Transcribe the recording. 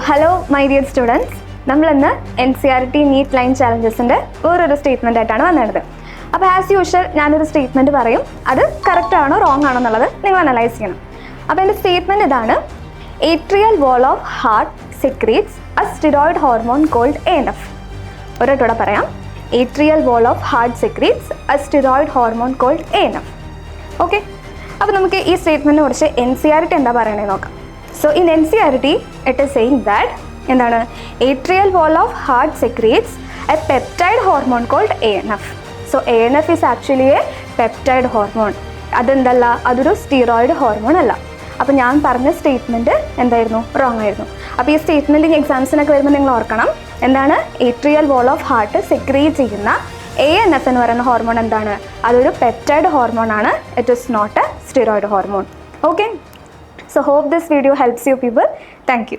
Hello my dear students, നമ്മളിന്ന് NCERT NEET line ചാലഞ്ചസിൻ്റെ വേറൊരു statement ആയിട്ടാണ് വന്നത്. അപ്പോൾ ആസ് യൂഷ്വൽ ഞാനൊരു സ്റ്റേറ്റ്മെൻറ്റ് പറയും, അത് കറക്റ്റ് ആണോ റോങ് ആണോ എന്നുള്ളത് നിങ്ങൾ അനലൈസ് ചെയ്യണം. അപ്പോൾ എൻ്റെ സ്റ്റേറ്റ്മെൻറ്റ് ഇതാണ്: atrial wall of heart secretes a steroid hormone called ANF. ഒരേട്ടൂടെ പറയാം: atrial wall of heart secretes a steroid hormone called ANF. Okay, അപ്പോൾ നമുക്ക് ഈ സ്റ്റേറ്റ്മെൻറ്റിനെ കുറിച്ച് NCERT എന്താ പറയണേ നോക്കാം. So in NCERT it is saying that എന്താണ്, atrial wall of heart secretes a peptide hormone called ANF. So ANF is actually a peptide hormone. അതെന്തല്ല, അതൊരു steroid hormone അല്ല. അപ്പോൾ ഞാൻ പറഞ്ഞ സ്റ്റേറ്റ്മെൻറ്റ് എന്തായിരുന്നു, റോങ് ആയിരുന്നു. അപ്പോൾ ഈ സ്റ്റേറ്റ്മെൻറ്റ് എക്സാംസിനൊക്കെ വരുമ്പോൾ നിങ്ങൾ ഓർക്കണം, എന്താണ്, atrial wall of heart secrete ചെയ്യുന്ന ANF എന്ന് പറയുന്ന ഹോർമോൺ എന്താണ്, അതൊരു പെപ്റ്റൈഡ് ഹോർമോൺ ആണ്. It is not a steroid hormone. Okay, so hope this video helps you people. Thank you.